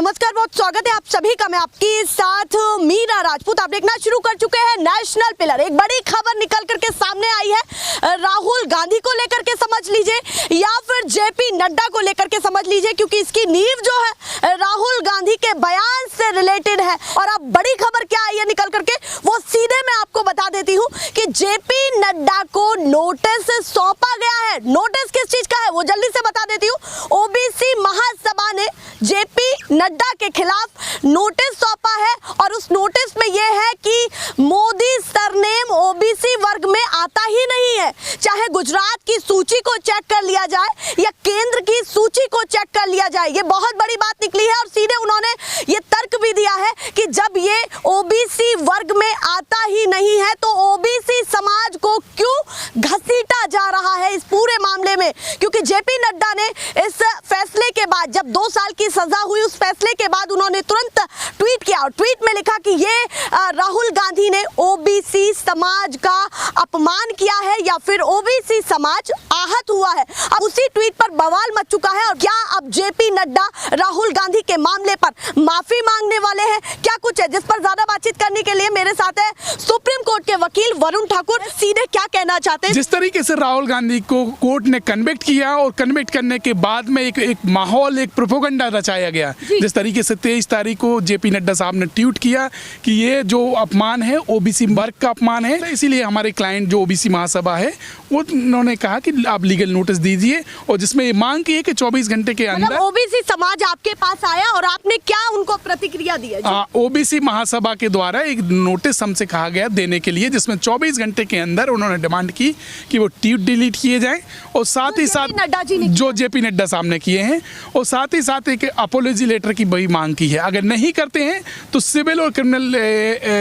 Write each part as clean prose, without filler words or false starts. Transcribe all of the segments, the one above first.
नमस्कार, बहुत स्वागत है आप सभी का। मैं आपके साथ मीरा राजपूत। आप देखना शुरू कर चुके हैं नेशनल पिलर। एक बड़ी खबर निकल करके सामने आई है, राहुल गांधी को लेकर के समझ लीजिए या फिर जेपी नड्डा को लेकर के समझ लीजिए, क्योंकि इसकी नींव जो है राहुल गांधी के बयान से रिलेटेड है। और अब बड़ी खबर क्या आई है निकल करके, वो सीधे मैं आपको बता देती हूँ कि जेपी नड्डा को नोटिस सौंपा गया है। नोटिस किस चीज का है वो जल्दी से बता देती हूँ। ओबीसी महासभा ने जेपी नड्डा के खिलाफ नोटिस सौंपा है और उस नोटिस में यह है कि मोदी सरनेम ओबीसी वर्ग में आता ही नहीं है। चाहे गुजरात की सूची को चेक कर लिया जाए या केंद्र की सूची को चेक कर लिया जाए, ये बहुत बड़ी बात निकली है। और सीधे उन्होंने ये तर्क भी दिया है कि जब ये ओबीसी वर्ग में आता ही नहीं है तो ओबीसी समाज को क्यों घसीटा जा रहा है इस पूरे मामले में। क्योंकि जेपी नड्डा ने इस फैसले के बाद, जब 2 साल की सजा हुई, उस फैसले के बाद उन्होंने तुरंत ट्वीट किया और ट्वीट में लिखा कि ये राहुल गांधी ने ओबीसी समाज का अपमान किया है या फिर ओबीसी समाज आहत हुआ है। अब उसी ट्वीट पर बवाल मच चुका है। और क्या अब जेपी नड्डा राहुल गांधी के मामले पर माफी मांगने वाले हैं, क्या कुछ है, जिस पर ज्यादा बातचीत करने के लिए मेरे साथ है सुप्रीम कोर्ट के वकील वरुण ठाकुर। सीधे क्या कहना चाहते हैं? जिस तरीके से राहुल गांधी को कोर्ट ने कन्विक्ट किया और कन्विक्ट करने के बाद में एक माहौल, एक प्रोपेगेंडा रचाया गया। जिस तरीके से 23 तारीख को जेपी नड्डा साहब ने ट्वीट किया कि ये जो अपमान है ओबीसी वर्ग का अपमान है, तो इसीलिए हमारे क्लाइंट जो ओबीसी महासभा है वो उन्होंने कहा कि आप लीगल नोटिस दीजिए, और जिसमें ये मांग की है कि 24 घंटे के अंदर ओबीसी समाज आपके पास आया और आपने क्या उनको प्रतिक्रिया दी है? ओबीसी महासभा के द्वारा एक नोटिस हमसे कहा गया देने के लिए, जिसमें 24 घंटे के अंदर उन्होंने डिमांड की कि वो ट्वीट डिलीट किए जाएं और साथ ही साथ जो जेपी नड्डा साहब ने किए हैं, और साथ ही साथ एक अपॉलॉजी लेटर की बड़ी मांग की है। अगर नहीं करते हैं तो सिविल और क्रिमिनल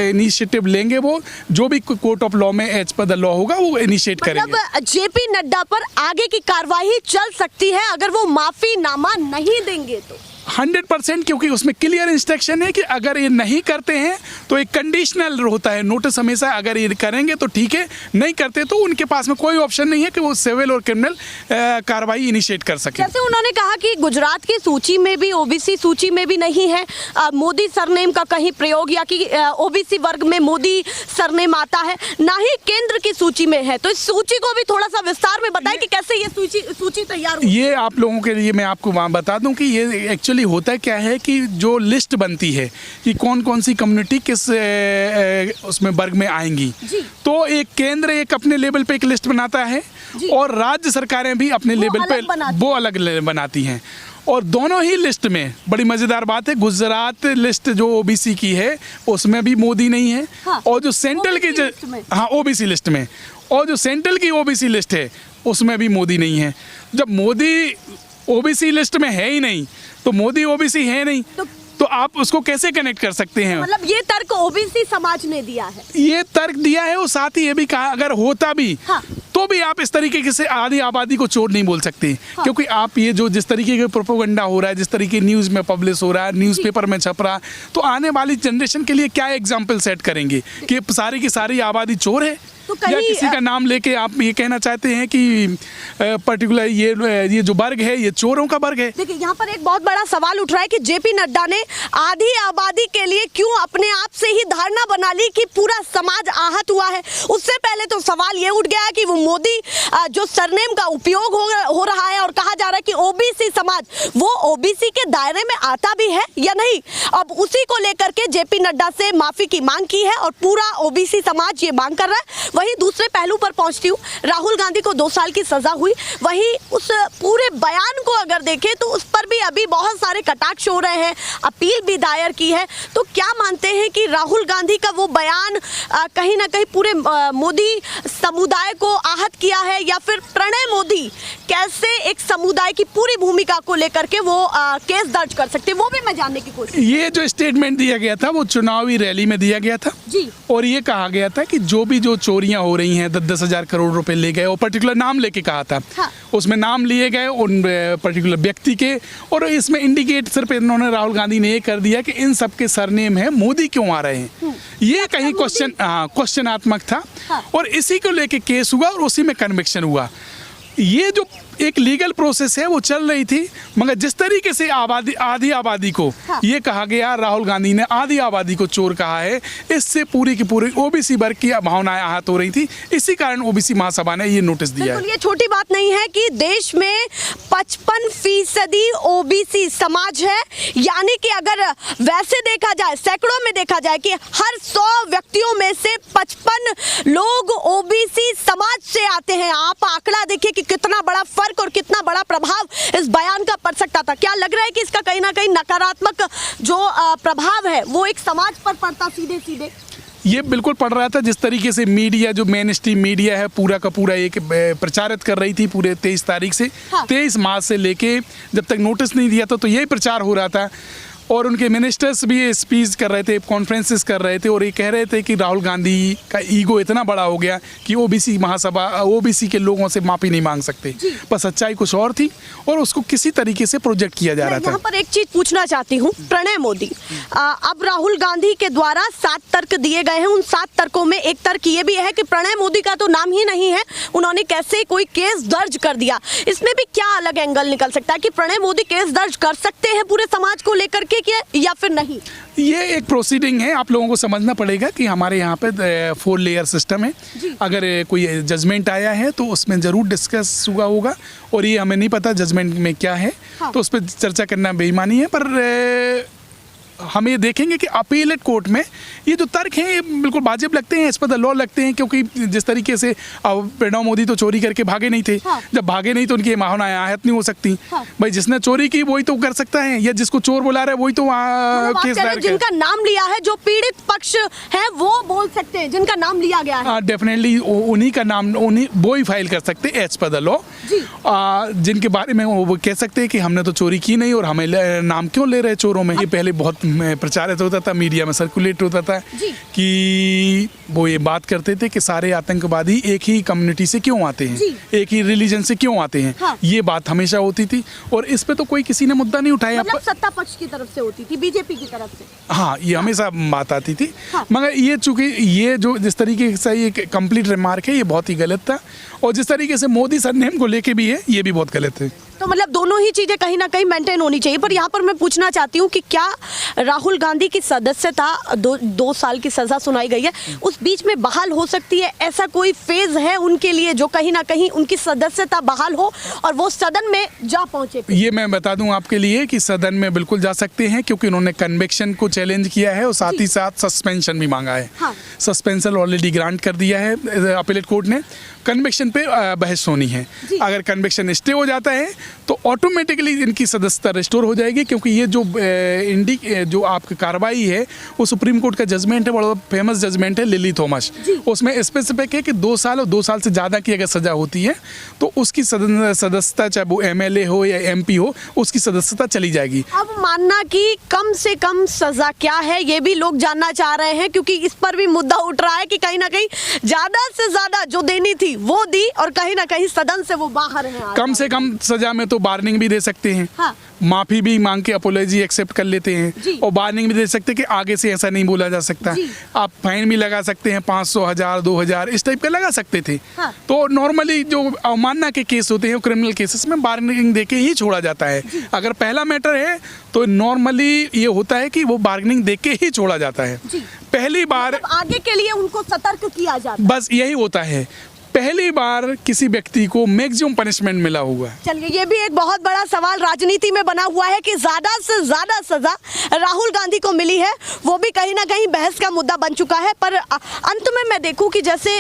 इनिशिएटिव लेंगे, वो जो भी कोर्ट ऑफ लॉ में एज पर द लॉ होगा वो इनिशिएट करेंगे। जेपी नड्डा पर आगे की कार्रवाई चल सकती है अगर वो माफीनामा नहीं देंगे तो? 100%, क्योंकि उसमें क्लियर इंस्ट्रक्शन है कि अगर ये नहीं करते हैं तो एक कंडीशनल होता है नोटिस हमेशा। अगर ये करेंगे तो ठीक है, नहीं करते तो उनके पास में कोई ऑप्शन नहीं है कि वो सिविल और क्रिमिनल कार्रवाई इनिशिएट कर सके। जैसे उन्होंने कहा कि गुजरात की सूची में भी, ओबीसी सूची में भी नहीं है मोदी सरनेम का कहीं प्रयोग, या कि ओबीसी वर्ग में मोदी सरनेम आता है, ना ही केंद्र की सूची में है। तो इस सूची को भी थोड़ा सा विस्तार में बताएं कि कैसे ये सूची तैयार हुई। ये आप लोगों के लिए मैं आपको वहाँ बता दूं कि ये एक्चुअली होता क्या है कि जो लिस्ट बनती है कि कौन कौन सी कम्युनिटी किस उसमें वर्ग में आएंगी, तो एक केंद्र एक अपने लेवल पे एक लिस्ट बनाता है और राज्य सरकारें भी अपने लेवल पे वो अलग बनाती हैं। और दोनों ही लिस्ट में बड़ी मजेदार बात है, गुजरात लिस्ट जो ओबीसी की है उसमें भी मोदी नहीं है। हाँ, और जो सेंट्रल की ओबीसी लिस्ट में, और जो सेंट्रल की ओबीसी लिस्ट है उसमें भी मोदी नहीं है। जब मोदी ओबीसी लिस्ट में है ही नहीं तो मोदी ओबीसी है नहीं, तो आप उसको कैसे कनेक्ट कर सकते हैं? मतलब ये तर्क ओबीसी समाज ने दिया है, ये तर्क दिया है। और साथ ही ये भी कहा अगर होता भी हाँ, तो भी आप इस तरीके से आधी आबादी को चोर नहीं बोल सकते। हाँ, क्योंकि आप ये जो जिस तरीके का प्रोपेगेंडा हो रहा है, जिस तरीके न्यूज़ में पब्लिश हो रहा है, न्यूज़पेपर में छप रहा, तो आने वाली जनरेशन के लिए क्या एग्जाम्पल सेट करेंगे कि सारी की सारी आबादी चोर है? तो या किसी का नाम लेके आप ये कहना चाहते हैं कि पर्टिकुलर ये जो वर्ग है ये चोरों का वर्ग है? देखिए, यहाँ पर एक बहुत बड़ा सवाल उठ रहा है कि जेपी नड्डा ने आधी आबादी के लिए क्यों अपने आप से ही धारणा बना ली कि पूरा समाज आहत हुआ है। उससे पहले तो सवाल ये उठ गया कि वो मोदी जो सरनेम का उपयोग हो रहा है और कहा जा रहा है कि ओबीसी समाज वो ओबीसी के दायरे में आता भी है या नहीं। अब उसी को लेकर के जेपी नड्डा से माफी की मांग की है और पूरा ओबीसी समाज ये मांग कर रहा है। वहीं दूसरे पहलू पर पहुंचती हूँ, राहुल गांधी को 2 साल की सजा हुई, वहीं उस पूरे बयान को अगर देखें तो उस पर भी अभी बहुत सारे कटाक्ष हो रहे हैं, अपील भी दायर की है। तो क्या मानते हैं कि राहुल गांधी का वो बयान कहीं ना कहीं पूरे मोदी समुदाय को आहत किया है, या फिर प्रणय मोदी कैसे एक समुदाय की पूरी भूमिका को लेकर के वो केस दर्ज कर सकते हैं, वो भी मैं जानने की कोशिश। ये जो स्टेटमेंट दिया गया था वो चुनावी रैली में दिया गया था जी, और ये कहा गया था कि जो चोरियां हो रही हैं, 10-10 हजार करोड़ रुपए ले गए, और पर्टिकुलर नाम लेके कहा था। हाँ, उसमें नाम लिए गए उन पर्टिकुलर व्यक्ति के, और इसमें इंडिकेट सिर्फ इन्होंने राहुल गांधी ने ये कर दिया कि इन सबके सरनेम है, मोदी क्यों आ रहे हैं, ये कहीं क्वेश्चनात्मक था। हाँ, और इसी को लेके केस हुआ और उसी में कन्विक्शन हुआ। ये जो एक लीगल प्रोसेस है वो चल रही थी, मगर जिस तरीके से आधी आबादी को ये कहा गया, राहुल गांधी ने आधी आबादी को चोर कहा है, इससे पूरी की पूरी ओबीसी वर्ग की भावनाएं आहत हो रही थी। इसी कारण ओबीसी महासभा ने ये नोटिस दिया है। ये छोटी बात नहीं है कि देश में 55% ओबीसी समाज है, यानी कि अगर वैसे देखा जाए, सैकड़ों में देखा जाए कि हर 100 व्यक्तियों में से 55 लोग ओबीसी समाज से आते हैं। आप आंकड़ा देखिए कि कितना बड़ा फर्क और कितना बड़ा प्रभाव इस बयान का पड़ सकता था। क्या लग रहा है कि इसका कहीं ना कहीं नकारात्मक जो प्रभाव है वो एक समाज पर पड़ता सीधे सीधे? ये बिल्कुल पड़ रहा था। जिस तरीके से मीडिया, जो मेन स्ट्रीम मीडिया है, पूरा का पूरा एक प्रचारित कर रही थी पूरे 23 तारीख से, 23 मार्च से लेके जब तक नोटिस नहीं दिया था तो यही प्रचार हो रहा था। और उनके मिनिस्टर्स भी स्पीच कर रहे थे, कॉन्फ्रेंसेस कर रहे थे, और ये कह रहे थे कि राहुल गांधी का ईगो इतना बड़ा हो गया कि ओबीसी महासभा ओबीसी के लोगों से माफी नहीं मांग सकते। पर सच्चाई कुछ और थी और उसको किसी तरीके से प्रोजेक्ट किया जा रहा था। यहाँ पर एक चीज पूछना चाहती हूँ, प्रणय मोदी, अब राहुल गांधी के द्वारा 7 तर्क दिए गए हैं। उन 7 तर्कों में एक तर्क ये भी है कि प्रणय मोदी का तो नाम ही नहीं है, उन्होंने कैसे कोई केस दर्ज कर दिया। इसमें भी क्या अलग एंगल निकल सकता है कि प्रणय मोदी केस दर्ज कर सकते हैं पूरे समाज को लेकर के या फिर नहीं? ये एक प्रोसीडिंग है, आप लोगों को समझना पड़ेगा कि हमारे यहाँ पे 4 लेयर सिस्टम है। अगर कोई जजमेंट आया है तो उसमें ज़रूर डिस्कस हुआ होगा, और ये हमें नहीं पता जजमेंट में क्या है। तो उस पर चर्चा करना बेईमानी है। पर हम ये देखेंगे कि अपीलेट कोर्ट में ये जो तर्क हैं ये बिल्कुल वाजिब लगते हैं, एज पर द लॉ लगते हैं। क्योंकि जिस तरीके से प्रणब मोदी तो चोरी करके भागे नहीं थे, जब भागे नहीं तो उनकी भावनाएं आहत नहीं हो सकती। भाई जिसने चोरी की वही तो कर सकता है, या जिसको चोर बुला रहा है वही तो केस दायर कर। जिनका नाम लिया है, जो पीड़ित पक्ष है वो बोल सकते हैं, जिनका नाम लिया गया है डेफिनेटली उन्हीं का नाम वो ही फाइल कर सकते हैं एज पर द लॉ। जिनके बारे में वो कह सकते हैं कि हमने तो चोरी की नहीं और हमें नाम क्यों ले रहे चोरों में। ये पहले बहुत प्रचारित होता था, मीडिया में सर्कुलेट होता था कि वो ये बात करते थे कि सारे आतंकवादी एक ही कम्युनिटी से क्यों आते हैं, एक ही रिलीजन से क्यों आते हैं। ये बात हमेशा होती थी और इस पे तो कोई किसी ने मुद्दा नहीं उठाया। मतलब सत्ता पक्ष की तरफ से होती थी, बीजेपी की तरफ से। हाँ, ये हमेशा बात आती थी। मगर ये चूंकि ये जो जिस तरीके से ये कंप्लीट रिमार्क है ये बहुत ही गलत था, और जिस तरीके से मोदी सरनेम को लेके भी है ये भी बहुत गलत है। तो मतलब दोनों ही चीजें कहीं ना कहीं मेंटेन होनी चाहिए। पर यहाँ पर मैं पूछना चाहती हूँ कि क्या राहुल गांधी की सदस्यता 2 साल की सजा सुनाई गई है, उस बीच में बहाल हो सकती है? ऐसा कोई फेज है उनके लिए जो कहीं ना कहीं उनकी सदस्यता बहाल हो और वो सदन में जा पहुंचे? ये मैं बता दूं आपके लिए कि सदन में बिल्कुल जा सकते हैं, क्योंकि उन्होंने कन्विक्शन को चैलेंज किया है और साथ ही साथ सस्पेंशन भी मांगा है। सस्पेंशन ऑलरेडी ग्रांट कर दिया है अपीलेट कोर्ट ने। कन्विक्शन पे बहस होनी है। अगर कन्विक्शन स्टे हो जाता है तो ऑटोमेटिकली इनकी सदस्यता रिस्टोर हो जाएगी, क्योंकि ये जो आपकी कार्रवाई है वो सुप्रीम कोर्ट का जजमेंट है, बड़ा फेमस जजमेंट है लिली थॉमस। उसमें स्पेसिफिक है कि 2 साल और 2 साल से ज़्यादा की अगर सजा होती है तो उसकी सदस्यता, चाहे वो MLA हो या MP हो, उसकी सदस्यता चली जाएगी। अब मानना कि कम से कम सजा क्या है ये भी लोग जानना चाह रहे हैं, क्योंकि इस पर भी मुद्दा उठ रहा है कि कहीं ना कहीं ज़्यादा से ज़्यादा जो देनी थी वो दी और कहीं ना कहीं सदन से वो बाहर है। कम से कम सजा में तो वार्निंग भी दे सकते हैं, माफी भी मांग के अपोलॉजी एक्सेप्ट कर लेते हैं, और वार्निंग भी दे सकते हैं कि आगे से ऐसा नहीं बोला जा सकता। आप फाइन भी लगा सकते हैं, 500, 1000, 2000 इस टाइप का लगा सकते थे। तो नॉर्मली जो अवमानना के केस होते हैं क्रिमिनल केसेस में बार्गेनिंग देके ही छोड़ा जाता है। अगर पहला मैटर है तो नॉर्मली ये होता है कि वो बार्गेनिंग देके ही छोड़ा जाता है। पहली बार आगे के लिए उनको सतर्क किया जाता है, बस यही होता है। पहली बार किसी व्यक्ति को मैक्सिमम पनिशमेंट मिला हुआ है। चलिए, ये भी एक बहुत बड़ा सवाल राजनीति में बना हुआ है कि ज्यादा से ज्यादा सजा राहुल गांधी को मिली है, वो भी कहीं ना कहीं बहस का मुद्दा बन चुका है। पर अंत में मैं देखूं कि जैसे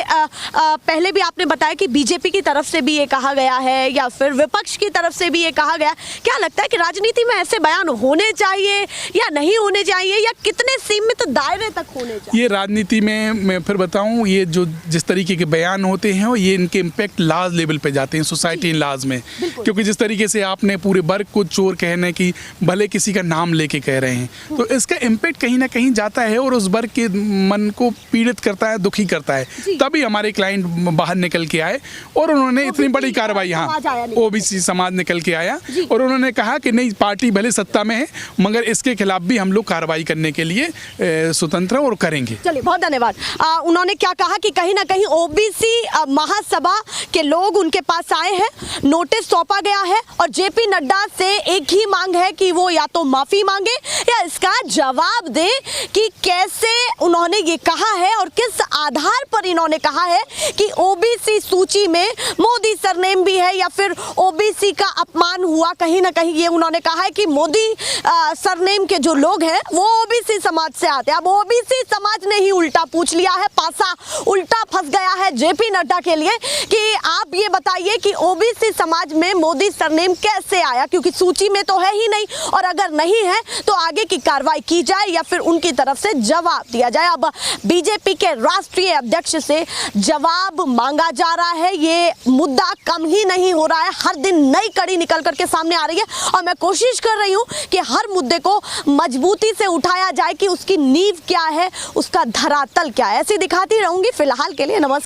पहले भी आपने बताया कि बीजेपी की तरफ से भी ये कहा गया है या फिर विपक्ष की तरफ से भी ये कहा गया, क्या लगता है कि राजनीति में ऐसे बयान होने चाहिए या नहीं होने चाहिए, या कितने सीमित दायरे तक होने चाहिए? ये राजनीति में मैं फिर बताऊं, ये जो जिस तरीके के बयान होते हैं ये इनके इम्पैक्ट लार्ज लेवल पे जाते हैं सोसाइटी इन लार्ज में। क्योंकि जिस तरीके से आपने पूरे वर्ग को चोर कहने की, भले किसी का नाम लेके कह रहे हैं, तो इसका इम्पैक्ट कहीं ना कहीं जाता है और उस वर्ग के मन को पीड़ित करता है, दुखी करता है। तभी हमारे क्लाइंट बाहर निकल के आए और उन्होंने इतनी बड़ी कार्रवाई, यहाँ ओबीसी समाज निकल के आया और उन्होंने कहा कि नहीं, पार्टी भले सत्ता में है मगर इसके खिलाफ भी हम लोग कार्रवाई करने के लिए स्वतंत्र और करेंगे। चलिए, बहुत धन्यवाद। उन्होंने क्या कहा कि कहीं ना कहीं ओबीसी महासभा के लोग उनके पास आए हैं, नोटिस सौंपा गया है और जेपी नड्डा से एक ही मांग है कि वो या तो माफी मांगे या इसका जवाब दे कि कैसे उन्होंने ये कहा है और किस आधार पर इन्होंने कहा है कि ओबीसी सूची में मोदी सरनेम भी है या फिर ओबीसी का अपमान हुआ। कहीं ना कहीं ये उन्होंने कहा है कि मोदी सरनेम के जो लोग हैं वो ओबीसी समाज से आते हैं। अब ओबीसी समाज ने ही उल्टा पूछ लिया है, पासा उल्टा फंस गया है जेपी नड्डा के लिए कि आप ये बताइए कि ओबीसी समाज में मोदी सरनेम कैसे आया, क्योंकि सूची में तो है ही नहीं, और अगर नहीं है तो आगे की कार्रवाई की जाए या फिर उनकी तरफ से जवाब दिया जाए। अब बीजेपी के राष्ट्रीय अध्यक्ष से जवाब मांगा जा रहा है। ये मुद्दा कम ही नहीं हो रहा है, हर दिन नई कड़ी निकल करके सामने आ रही है और मैं कोशिश कर रही हूं कि हर मुद्दे को मजबूती से उठाया जाए कि उसकी नींव क्या है, उसका धरातल क्या है। ऐसे दिखाती रहूंगी। फिलहाल के लिए नमस्कार।